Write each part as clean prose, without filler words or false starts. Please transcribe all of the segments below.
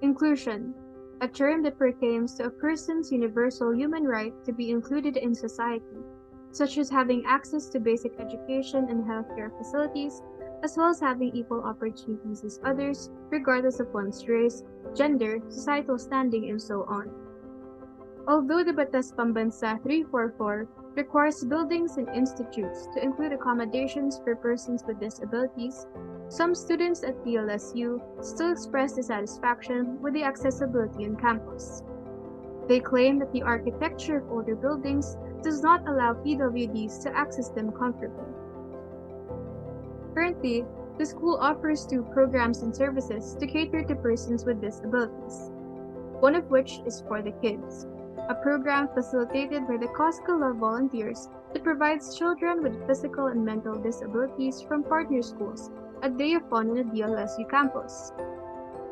Inclusion, a term that pertains to a person's universal human right to be included in society, such as having access to basic education and healthcare facilities, as well as having equal opportunities as others, regardless of one's race, gender, societal standing, and so on. Although the Batas Pambansa 344 requires buildings and institutes to include accommodations for persons with disabilities, some students at PLSU still express dissatisfaction with the accessibility on campus. They claim that the architecture of older buildings does not allow PWDs to access them comfortably. Currently, the school offers 2 programs and services to cater to persons with disabilities, one of which is For the Kids, a program facilitated by the Cosca Love volunteers that provides children with physical and mental disabilities from partner schools a day of fun on the DLSU campus.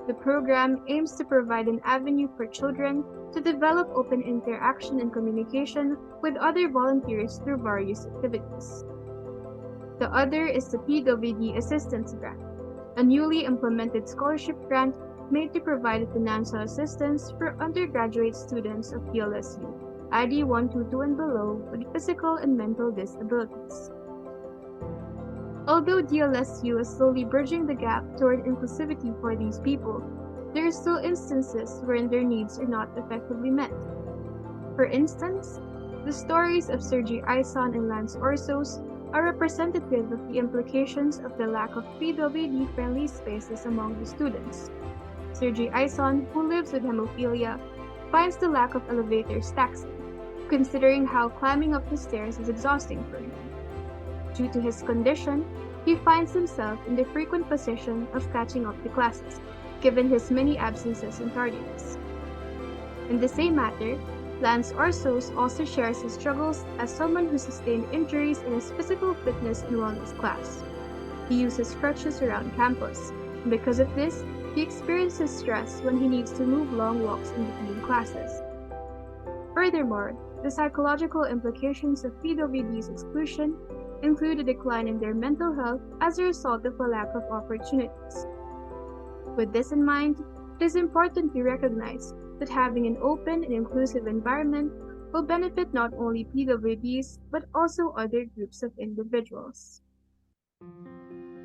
The program aims to provide an avenue for children to develop open interaction and communication with other volunteers through various activities. The other is the PWD Assistance Grant, a newly implemented scholarship grant made to provide financial assistance for undergraduate students of PLSU, ID 122 and below, with physical and mental disabilities. Although DLSU is slowly bridging the gap toward inclusivity for these people, there are still instances wherein their needs are not effectively met. For instance, the stories of Sergi Aison and Lance Orsos are representative of the implications of the lack of PWD-friendly spaces among the students. Sergi Aison, who lives with hemophilia, finds the lack of elevators taxing, considering how climbing up the stairs is exhausting for him. Due to his condition, he finds himself in the frequent position of catching up to classes, given his many absences and tardiness. In the same matter, Lance Orsos also shares his struggles as someone who sustained injuries in his physical fitness and wellness class. He uses crutches around campus, and because of this, he experiences stress when he needs to move long walks in between classes. Furthermore, the psychological implications of PWD's exclusion include a decline in their mental health as a result of a lack of opportunities. With this in mind, it is important to recognize that having an open and inclusive environment will benefit not only PWDs but also other groups of individuals.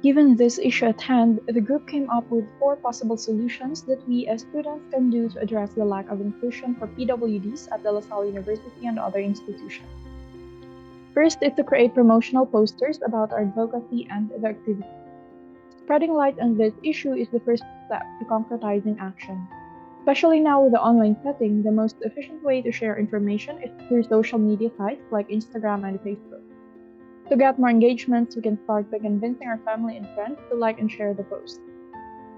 Given this issue at hand, the group came up with 4 possible solutions that we as students can do to address the lack of inclusion for PWDs at the LaSalle University and other institutions. First is to create promotional posters about our advocacy and the activity. Spreading light on this issue is the first step to concretizing action. Especially now with the online setting, the most efficient way to share information is through social media sites like Instagram and Facebook. To get more engagements, we can start by convincing our family and friends to like and share the post.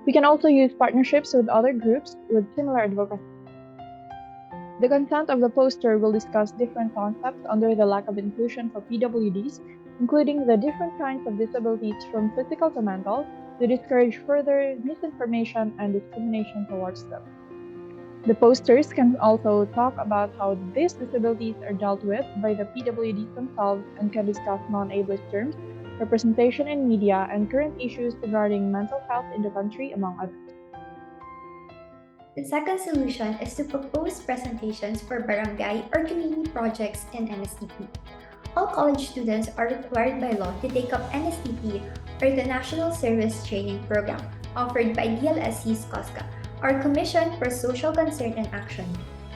We can also use partnerships with other groups with similar advocacy. The content of the poster will discuss different concepts under the lack of inclusion for PWDs, including the different kinds of disabilities from physical to mental, to discourage further misinformation and discrimination towards them. The posters can also talk about how these disabilities are dealt with by the PWDs themselves and can discuss non-ableist terms, representation in media, and current issues regarding mental health in the country, among others. The second solution is to propose presentations for barangay or community projects in NSTP. All college students are required by law to take up NSTP, or the National Service Training Program, offered by DLSC's COSCA, or Commission for Social Concern and Action.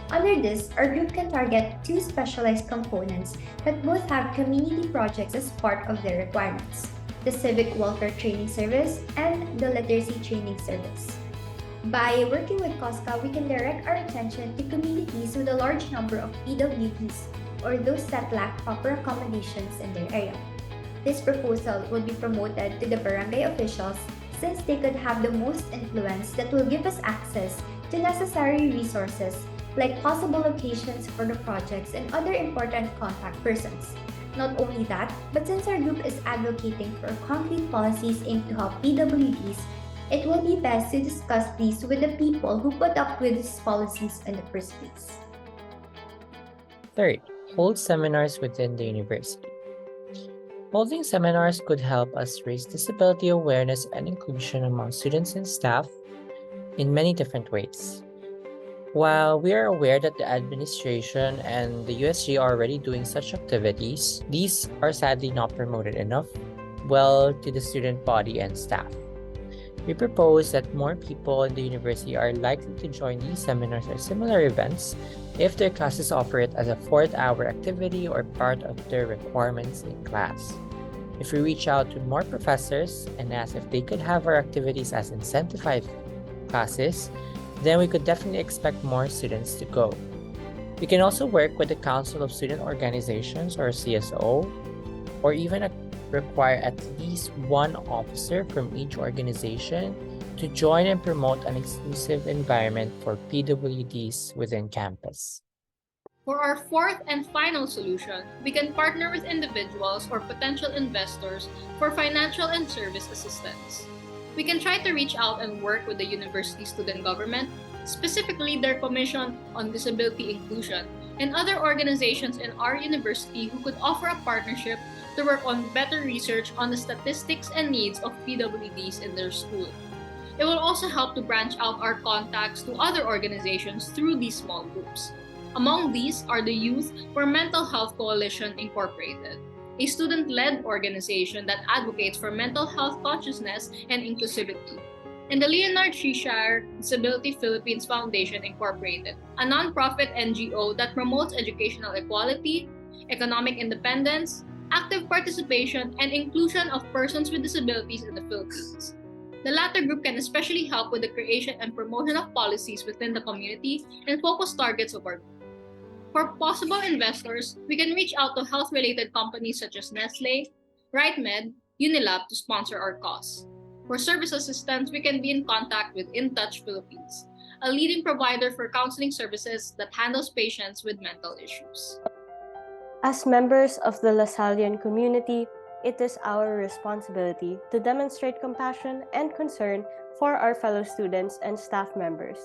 Under this, our group can target 2 specialized components that both have community projects as part of their requirements: the Civic Welfare Training Service and the Literacy Training Service. By working with COSCA, we can direct our attention to communities with a large number of PWDs, or those that lack proper accommodations in their area. This proposal will be promoted to the barangay officials since they could have the most influence that will give us access to necessary resources like possible locations for the projects and other important contact persons. Not only that, but since our group is advocating for concrete policies aimed to help PWDs, it will be best to discuss these with the people who put up with these policies in the first place. Third, hold seminars within the university. Holding seminars could help us raise disability awareness and inclusion among students and staff, in many different ways. While we are aware that the administration and the USG are already doing such activities, these are sadly not promoted enough well to the student body and staff. We propose that more people in the university are likely to join these seminars or similar events if their classes offer it as a 4th-hour activity or part of their requirements in class. If we reach out to more professors and ask if they could have our activities as incentivized classes, then we could definitely expect more students to go. We can also work with the Council of Student Organizations or CSO, or even require at least one officer from each organization to join and promote an exclusive environment for PWDs within campus. For our fourth and final solution, we can partner with individuals or potential investors for financial and service assistance. We can try to reach out and work with the university student government, specifically their Commission on Disability Inclusion, and other organizations in our university who could offer a partnership to work on better research on the statistics and needs of PWDs in their school. It will also help to branch out our contacts to other organizations through these small groups. Among these are the Youth for Mental Health Coalition Incorporated, a student-led organization that advocates for mental health consciousness and inclusivity, and the Leonard Shishire Disability Philippines Foundation Incorporated, a nonprofit NGO that promotes educational equality, economic independence, active participation, and inclusion of persons with disabilities in the Philippines. The latter group can especially help with the creation and promotion of policies within the community and focus targets of our group. For possible investors, we can reach out to health-related companies such as Nestle, RightMed, Unilab to sponsor our cause. For service assistance, we can be in contact with InTouch Philippines, a leading provider for counseling services that handles patients with mental issues. As members of the Lasallian community, it is our responsibility to demonstrate compassion and concern for our fellow students and staff members.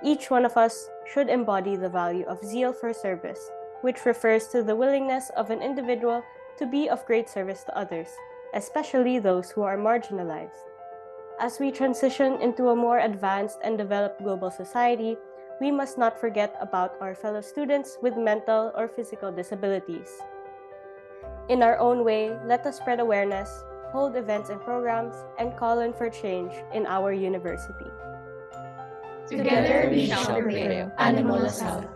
Each one of us should embody the value of zeal for service, which refers to the willingness of an individual to be of great service to others, especially those who are marginalized. As we transition into a more advanced and developed global society, we must not forget about our fellow students with mental or physical disabilities. In our own way, let us spread awareness, hold events and programs, and call in for change in our university. Together we shall prevail. Animo Lasal.